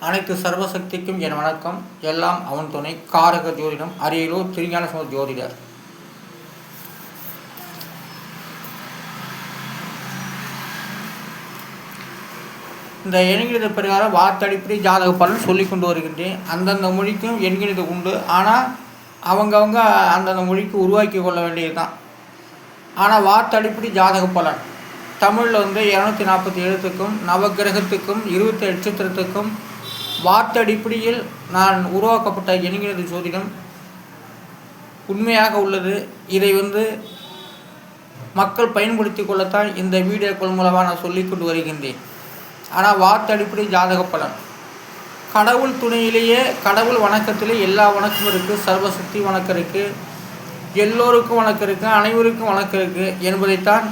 அனைத்து சர்வசக்திக்கும் என் வணக்கம். எல்லாம் அவன் துணை. காரக ஜோதிடம், அரியலூர் திருஞான சம்பந்த ஜோதிடர். இந்த எண்கணித பிரகாரம் வார்த்தடிப்படி ஜாதக பலன் சொல்லி கொண்டு வருகின்றேன். அந்தந்த மொழிக்கும் எண்கணிதம் உண்டு. ஆனால் அவங்கவுங்க அந்தந்த மொழிக்கு உருவாக்கி கொள்ள வேண்டியது தான். ஆனால் வார்த்தடிப்படி ஜாதக பலன் தமிழில் 240 எழுத்துக்கும் நவகிரகத்துக்கும் 28 நட்சத்திரத்துக்கும் வார்த்தடிப்படையில் நான் உருவாக்கப்பட்ட எண்கணித ஜோதிடம் உண்மையாக உள்ளது. இதை மக்கள் பயன்படுத்தி கொள்ளத்தான் இந்த வீடியோக்கள் மூலமாக நான் சொல்லிக்கொண்டு வருகின்றேன். ஆனால் வார்த்தடிப்படை ஜாதக பலன் கடவுள் துணையிலேயே, கடவுள் வணக்கத்திலே எல்லா வணக்கமும் இருக்குது. சர்வசக்தி வணக்கம் இருக்குது, எல்லோருக்கும் வணக்கம் இருக்குது, அனைவருக்கும் வணக்கம் இருக்குது என்பதைத்தான்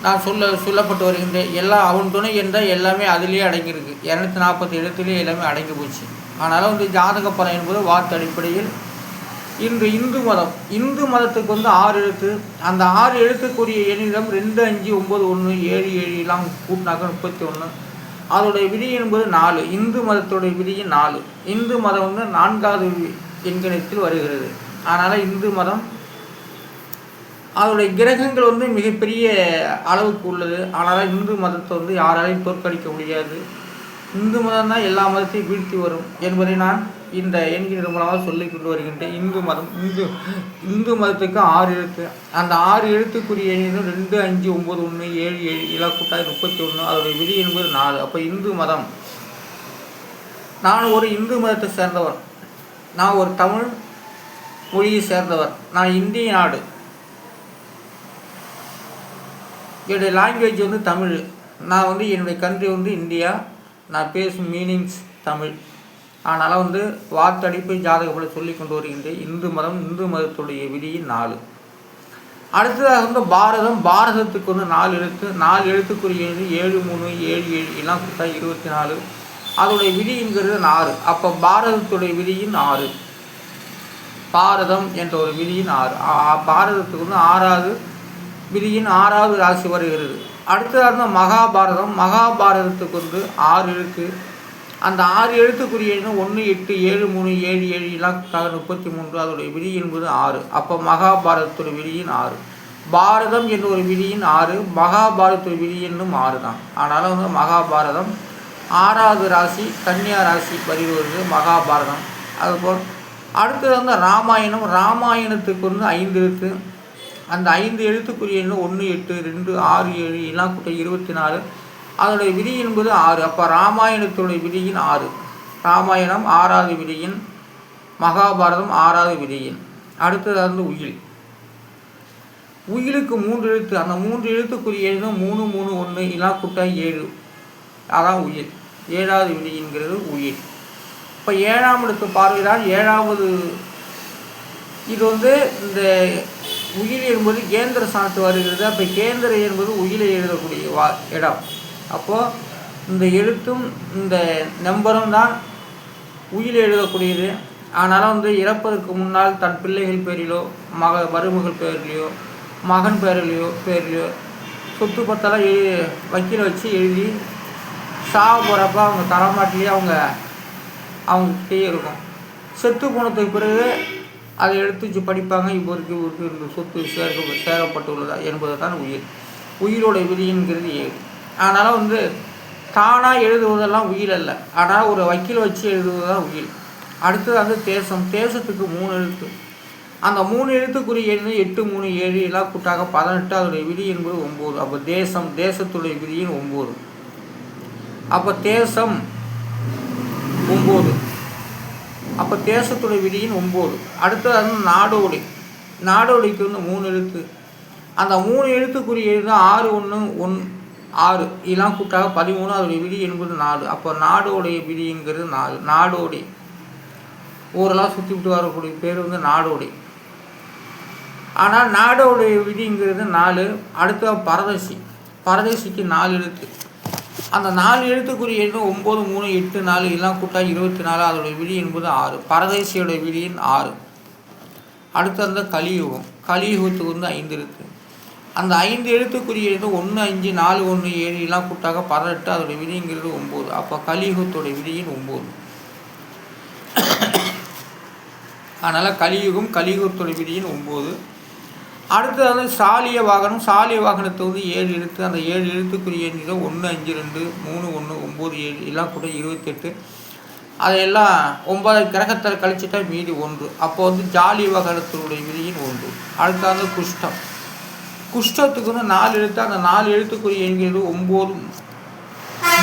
நான் சொல்லப்பட்டு வருகின்றேன். எல்லாம் அவன் துணை என்றால் எல்லாமே அதிலேயே அடங்கியிருக்கு. 240 எழுத்துலேயே எல்லாமே அடங்கி போச்சு. அதனால் ஜாதக பலன் என்பது வார்த்தை அடிப்படையில் இன்று இந்து மதத்துக்கு 6 எழுத்து. அந்த 6 எழுத்துக்குரிய எண்ணிடம் 2, 5, 9, 1, 7, 7 எல்லாம் கூட்டினாக்க 31. அதோடைய விதி என்பது 4. இந்து மதத்துடைய விதியும் 4. இந்து மதம் 4வது எண்கணிதத்தில் வருகிறது. அதனால் இந்து மதம் அதோடைய கிரகங்கள் மிகப்பெரிய அளவுக்கு உள்ளது. ஆனால் இந்து மதத்தை யாராலையும் தோற்கடிக்க முடியாது. இந்து மதம் தான் எல்லா மதத்தையும் வீழ்த்தி வரும் என்பதை நான் இந்த எண்கிற மூலமாக சொல்லிக் கொண்டு வருகின்றேன். இந்து மதத்துக்கு 6 எழுத்து. அந்த 6 எழுத்துக்குரிய எண்ணிலும் 2, 5, 9, 1, 7, 7 இலக்கூட்டாய் 31. அதோடைய விதி என்பது 4. அப்போ இந்து மதம், நான் ஒரு இந்து மதத்தை சேர்ந்தவர். நான் ஒரு தமிழ் மொழியை சேர்ந்தவர். நான் இந்திய நாடு, என்னுடைய லாங்குவேஜ் தமிழ். நான் என்னுடைய கண்ட்ரி இந்தியா. நான் பேசும் மீனிங்ஸ் தமிழ். அதனால் வார்த்தடிப்பை ஜாதகப்படி சொல்லி கொண்டு வருகின்றேன். இந்து மதத்துடைய விதியின் 4. அடுத்ததாக பாரதத்துக்கு 4 எழுத்து. 4 எழுத்துக்குரிய 7, 3, 7, 7 எல்லாம் கொடுத்தா 24. அதோடைய விதிங்கிறது 6. அப்போ பாரதத்துடைய விதியின் 6. பாரதம் என்ற ஒரு விதியின் 6. பாரதத்துக்கு 6வது விதியின் 6வது ராசி வருகிறது. அடுத்ததாக மகாபாரதத்துக்கு 6 எழுத்து. அந்த 6 எழுத்துக்குரிய 1, 8, 7, 3, 7, 7 எல்லாம் 33. அதோடைய விதி என்பது 6. அப்போ மகாபாரதத்துடைய விதியின் 6. பாரதம் என்ற ஒரு விதியின் 6. மகாபாரதத்துடைய விதி என்னும் 6 தான். அதனால் மகாபாரதம் 6வது ராசி கன்னியா ராசி வருகிறது மகாபாரதம். அதுபோல் அடுத்தது ராமாயணத்துக்கு 5 எழுத்து. அந்த 5 எழுத்துக்குரிய 1, 8, 2, 6, 7 எல்லாம் கூட்ட 24. அதனுடைய விதி என்பது 6. அப்போ ராமாயணத்துடைய விதியின் 6. ராமாயணம் 6வது விதியின், மகாபாரதம் 6வது விதியின். அடுத்தது உயிலுக்கு 3 எழுத்து. அந்த 3 எழுத்துக்குரிய 3, 3, 1 எல்லாம் கூட்ட 7. அதான் உயில். 7வது விதிங்கிறது உயில். இப்போ 7ஆம் இடத்து பார்வைதான் 7வது. இது இந்த உயிர் என்பது கேந்திர ஸ்தானத்து வருகிறது. அப்போ கேந்திர என்பது உயிரை எழுதக்கூடிய இடம். அப்போது இந்த எழுத்தும் இந்த நம்பரும் தான் உயிரை எழுதக்கூடியது. அதனால் இறப்பதற்கு முன்னால் தன் பிள்ளைகள் பேரிலோ, மருமகள் பேரிலையோ, மகன் பேரிலையோ சொத்து பத்தெல்லாம் வக்கீல வச்சு எழுதி சாக போகிறப்ப அவங்க தலைமாட்டிலேயே அவங்ககிட்டே இருக்கும். செத்து போனதுக்கு பிறகு அதை எடுத்து படிப்பாங்க. இவருக்கு இந்த சொத்து சேரப்பட்டுள்ளதா என்பது தான் உயிரோட விதிங்கிறது 7. அதனால் தானாக எழுதுவதெல்லாம் உயில் அல்ல. ஆனால் ஒரு வக்கீல் வச்சு எழுதுவது தான் உயில். அடுத்தது தேசத்துக்கு 3 எழுத்து. அந்த 3 எழுத்துக்குரிய 8, 3, 7 எல்லாம் கூட்டாக 18. அதோடைய விதி என்பது 9. அப்போ தேசத்துடைய விதியின் 9. அப்போ தேசம் 9. அப்போ தேசத்துடைய விதியின் 9. அடுத்தது நாடோடிக்கு 3 எழுத்து. அந்த 3 எழுத்துக்குரிய 6, 1, 1, 6 எல்லாம் கூட்டாக 13. அதோடைய விதி என்பது 4. அப்போ நாடோடைய விதிங்கிறது 4. நாடோடி ஊரெல்லாம் சுற்றி விட்டு வரக்கூடிய பேர் நாடோடி. ஆனால் நாடோடைய விதிங்கிறது 4. அடுத்த பரதேசிக்கு 4 எழுத்து. அந்த 4 எழுத்துக்குரிய 9, 3, 8, 4 எல்லாம் கூட்டா 24. அதோடைய விதி என்பது 6. பரதேசியோடைய விதியின் 6. அடுத்தது கலியுகத்துக்கு 5 எழுத்து. அந்த 5 எழுத்துக்குரிய எழுத்து 1 5 4 1 7 எல்லாம் கூட்டாக 18. அதோடைய விதிங்கிறது 9. அப்போ கலியுகத்தோடைய விதியின் 9. அதனால் கலியுகத்தோடைய விதியின் 9. அடுத்தது வந்து சாலிய வாகனம். சாலிய வாகனத்தை வந்து 7 எழுத்து. அந்த 7 எழுத்துக்குரிய எண் 1 5 2 3 1 9 7 எல்லாம் கூட 28. அதையெல்லாம் 9 கிரகத்தில் கழிச்சுட்டா மீதி 1. அப்போ வந்து ஜாலி வாகனத்தினுடைய விதியின் 1. அடுத்து வந்து குஷ்டம். குஷ்டத்துக்கு வந்து 4 எழுத்து. அந்த 4 எழுத்துக்குரிய எண்கிறது 9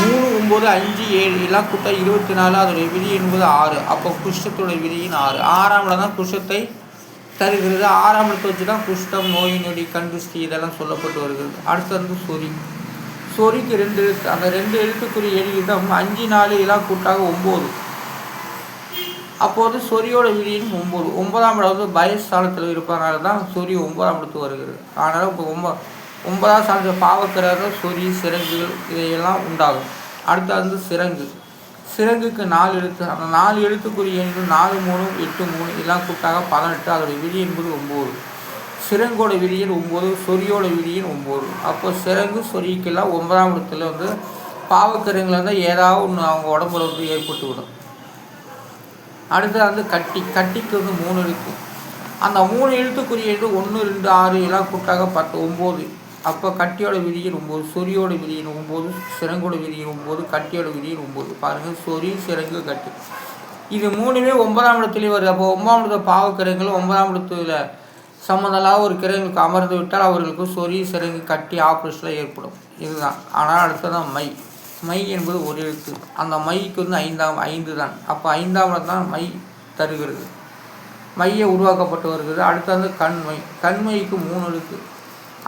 3 9 5 7 எல்லாம் கூட்ட 24. அதோடைய விதி என்பது 6. அப்போ குஷ்டத்துடைய விதியின் 6. 6ஆம் இடம் தான் குஷ்டத்தை தருகிறது. 6ஆம் இடத்தை வச்சு தான் குஷ்டம், நோய் நொடி, கண்திருஷ்டி இதெல்லாம் சொல்லப்பட்டு வருகிறது. அடுத்து வந்து சொறி. சொறிக்கு 2 எழுத்து. அந்த 2 எழுத்துக்குரிய எண்ணிடம் 5 4 எல்லாம் கூட்டாக 9. அப்போது சொரியோட விதியின் 9. 9ஆம் இடம் வந்து பயஸ்தானத்தில் இருப்பதனால தான் சொறி 9ஆம் இடத்து வருகிறது. அதனால் இப்போ 9ஆம் ஸ்தானத்தில் பாவக்கிரகங்கள், சொறி, சிறங்குகள் இதையெல்லாம் உண்டாகும். அடுத்து வந்து சிறங்கு. சிறங்குக்கு 4 எழுத்து. அந்த 4 எழுத்துக்குரிய எண்கள் 4 3 8 3 எல்லாம் கூட்டாக 18. அதோடைய விதி என்பது 9. சிறங்கோட விதியின் 9, சொரியோட விதியின் 9. அப்போ சிறங்கு சொரிக்கெல்லாம் 9ஆம் இடத்துல வந்து பாவக்கிரகங்கள் வந்து ஏதாவது ஒன்று அவங்க உடம்புல வந்து ஏற்பட்டு விடும். அடுத்து வந்து கட்டிக்கு வந்து 3 எழுத்து. அந்த 3 எழுத்துக்குரிய எண் 1 2 6 எல்லாம் கூட்டாக 9. அப்போ கட்டியோட விதியின் 9, சொரியோட விதியின் 9, சிறங்கோட விதியின் 9, கட்டியோட விதியின் 9. பாருங்கள், சொறி, சிறங்கு, கட்டி இது 3மே 9ஆம் இடத்துலேயே வருது. அப்போ 9ஆம் இடத்துல பாவக்கிரகங்கள் 9ஆம் இடத்துல சம்மந்தமாக ஒரு கிரகங்களுக்கு அமர்ந்து விட்டால் அவர்களுக்கு சொறி, சிறங்கு, கட்டி ஆப்ரேஷனில் ஏற்படும். இதுதான். ஆனால் அடுத்ததான் மை என்பது ஒரு எழுத்து. அந்த மைக்கு வந்து 5 தான். அப்போ 5ஆம் இடம் தான் மை தருகிறது. மையை உருவாக்கப்பட்டு வருகிறது. அடுத்து வந்து கண்மைக்கு 3 எழுத்து.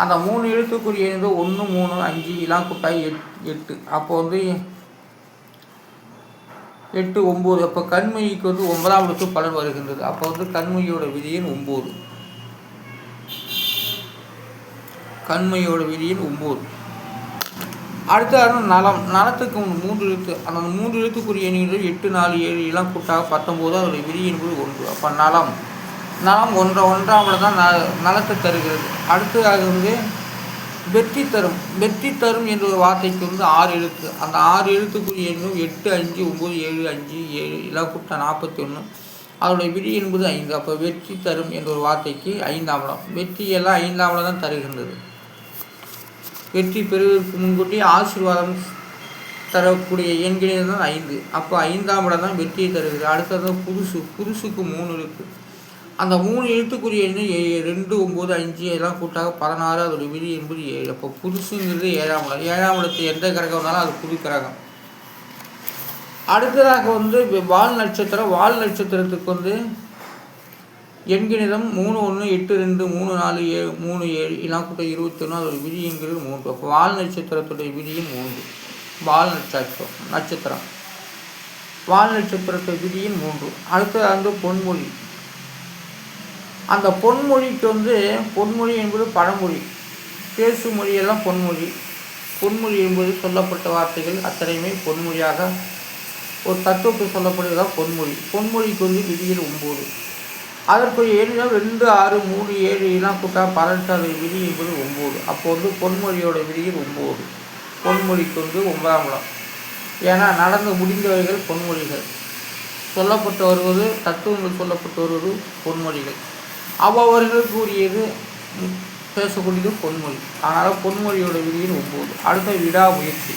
அந்த 3 எழுத்துக்குரிய 1 3 5 எல்லாம் கூட்டாகி 8. அப்போ வந்து 8 9. அப்போ கண்மைக்கு வந்து 9ஆம் இடத்து பலன் வருகின்றது. அப்போ வந்து கண்மையோட விதியின் 9. கண்மையோட விதியின் 9. அடுத்தது நலம். நலத்துக்கு 3 எழுத்து. அந்த 3 எழுத்துக்குரிய எண்ணிகள் 8 4 7 எல்லாம் கூட்டாக 19. அதோடைய விதி என்பது 1. அப்போ நலம் 1ஆம் இடம் தான் நலத்தை தருகிறது. அடுத்ததாக வந்து வெற்றி தரும் என்ற ஒரு வார்த்தைக்கு வந்து 6 எழுத்து. அந்த 6 எழுத்துக்குரிய எண்ணும் 8 5 9 7 5 7 எல்லாம் கூட்ட 41. அதோடைய விதி என்பது 5. அப்போ வெற்றி தரும் என்ற ஒரு வார்த்தைக்கு 5ஆம் இடம். வெற்றி எல்லாம் 5ஆம் இடம் தான் தருகின்றது. வெற்றி பெறுவதற்கு முன்கூட்டி ஆசீர்வாதம் தரக்கூடிய எண்களில் தான் 5. அப்போ 5ஆம் இடம் தான் வெற்றியை தருகிறது. அடுத்தது புதுசுக்கு 3 எழுத்து. அந்த 3 எழுத்துக்குரிய எண் 2 9 5 எல்லாம் கூட்டாக 16. அதோடைய விதி என்பது 7. அப்போ புதுசுங்கிறது 7ஆம் இடம். 7ஆம் இடத்து எந்த கிரகம் இருந்தாலும் அது புது கிரகம். அடுத்ததாக வந்து வால் நட்சத்திரம். வால் நட்சத்திரத்துக்கு வந்து எண்கிணிதம் 3 1 8 2 3 4 7 3 7 எல்லாம் கூட்ட 21. அதோட விதி என்கிறது 3. அப்போ வால் நட்சத்திரத்துடைய விதியும் 3. வால் நட்சத்திரம் வால் நட்சத்திரத்துடைய விதியின் 3. அடுத்தது வந்து பொன்மொழி. அந்த பொன்மொழிக்கு வந்து பொன்மொழி என்பது பழமொழி, பேசும் மொழியெல்லாம் பொன்மொழி. பொன்மொழி என்பது சொல்லப்பட்ட வார்த்தைகள் அத்தனையுமே பொன்மொழியாக ஒரு தத்துவத்தை சொல்லப்படுவதுதான் பொன்மொழி. பொன்மொழிக்கு வந்து விதியில் 9. அதற்குரிய எண்ணிடம் 2 6 3 7 எல்லாம் கூட்டா 18. விதி என்பது 9. அப்போ வந்து பொன்மொழியோட விதியில் 9. பொன்மொழிக்கு வந்து 9ஆம் இடம். ஏன்னா நடந்து முடிந்தவைகள் பொன்மொழிகள், சொல்லப்பட்டு வருவது தத்துவங்கள் சொல்லப்பட்டு வருவது பொன்மொழிகள். அவர்கள் கூறியது பேசக்கூடியது பொன்மொழி. அதனால் பொன்மொழியோட விதியின் 9. அடுத்த விடாமுயற்சி.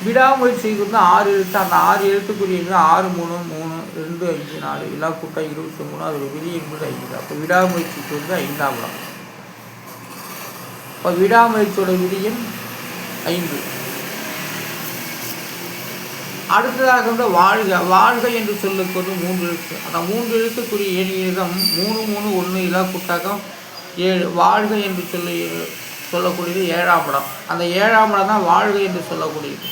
விடாமுயற்சிக்கு வந்து 6 எழுத்து. அந்த 6 எழுத்துக்குரிய 6 3 3 2 5 4 எல்லாம் கூட்டம் 23. அதோட விதி என்பது 5. அப்போ விடாமுயற்சிக்கு வந்து 5ஆம் இடம். இப்போ விடாமுயற்சியோட விதியின் 5. அடுத்ததாக வந்து வாழ்க என்று சொல்லுக்கு வந்து 3 எழுத்து. அந்த 3 எழுத்துக்குரிய எண்ணிடம் 3 3 1 எல்லாம் கூட்டாக 7. வாழ்க என்று சொல்லக்கூடியது 7ஆம் இடம். அந்த 7ஆம் இடம் தான் வாழ்க என்று சொல்லக்கூடியது.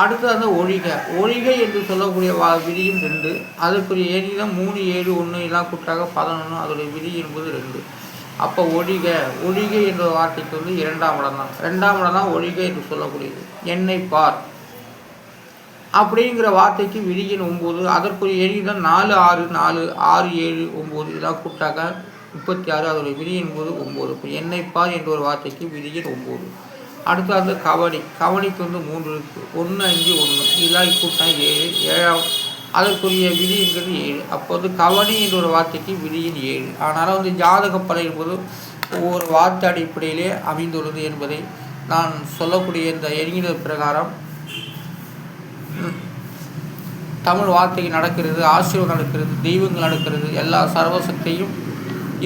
அடுத்து வந்து ஒழிக என்று சொல்லக்கூடிய விதியும் 2. அதற்குரிய எண்ணிடம் 3 7 1 எல்லாம் கூட்டாக 11. அதோடைய விதி என்பது 2. அப்போ ஒழிக என்ற வார்த்தைக்கு வந்து 2ஆம் இடம் தான். 2ஆம் இடம் தான் ஒழிக என்று சொல்லக்கூடியது. என்னை பார் அப்படிங்கிற வார்த்தைக்கு விதியின் 9. அதற்குரிய எண்ணிடம் 4 6 4 6 7 9 இதெல்லாம் கூட்டாக 36 அதோடைய விதி என்பது 9. இப்போ என்னைப்பார் என்ற ஒரு வார்த்தைக்கு விதியின் 9. அடுத்து வந்து கவனிக்கு வந்து 3 இருக்குது. 1 5 1 இதெல்லாம் கூட்டம் 7. 7ஆம் அதற்குரிய விதிங்கிறது 7. அப்போ வந்து கவனி என்ற ஒரு வார்த்தைக்கு விதியின் 7. ஆனாலும் வந்து ஜாதக பலன் என்பது ஒவ்வொரு வார்த்தை அடிப்படையிலே அமைந்துள்ளது என்பதை நான் சொல்லக்கூடிய இந்த எண்ணிக்கை பிரகாரம் தமிழ் வார்த்தை நடக்கிறது, ஆசீர்வாதம் நடக்கிறது, தெய்வங்கள் நடக்கிறது, எல்லா சர்வசக்தியும்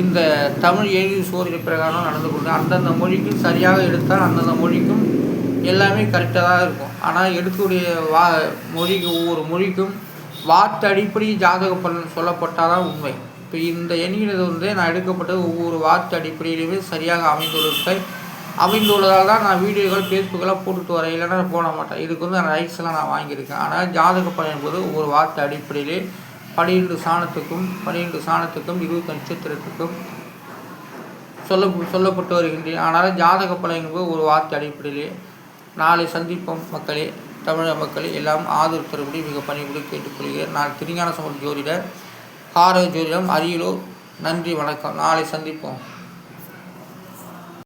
இந்த தமிழ் எழுதி சோதனை பிரகாரம் நடந்து கொண்டு அந்தந்த மொழிக்கு சரியாக எடுத்தால் அந்தந்த மொழிக்கும் எல்லாமே கரெக்டாக தான் இருக்கும். ஆனால் எடுக்கக்கூடிய மொழிக்கு ஒவ்வொரு மொழிக்கும் வார்த்தை அடிப்படை ஜாதக பலன் சொல்லப்பட்டால் தான் உண்மை. இப்போ இந்த எண்ணினது வந்து நான் எடுக்கப்பட்டது ஒவ்வொரு வார்த்தை அடிப்படையிலுமே சரியாக அமைந்துள்ளதால் தான் நான் வீடியோக்கள் ஃபேஸ்புக்கெல்லாம் போட்டுட்டு வரேன், இல்லைன்னா போட மாட்டேன். இதுக்கு வந்து நான் ரைட்ஸ்லாம் நான் வாங்கியிருக்கேன். ஆனால் ஜாதக பலன் என்பது ஒவ்வொரு வார்த்தை அடிப்படையிலே 12 சாணத்துக்கும் 20 நட்சத்திரத்துக்கும் சொல்லப்பட்டு வருகின்றேன். ஆனால் ஜாதக பலன் என்பது ஒரு வார்த்தை அடிப்படையிலே. நாளை சந்திப்போம் மக்களே, தமிழக மக்களே. எல்லாம் ஆதரவு தரும்படி மிக பணிபுரி கேட்டுக்கொள்கிறேன். நான் திருஞான சம்பந்த ஜோதிடர், காரக ஜோதிடம், அரியலூர். நன்றி, வணக்கம். நாளை சந்திப்போம்.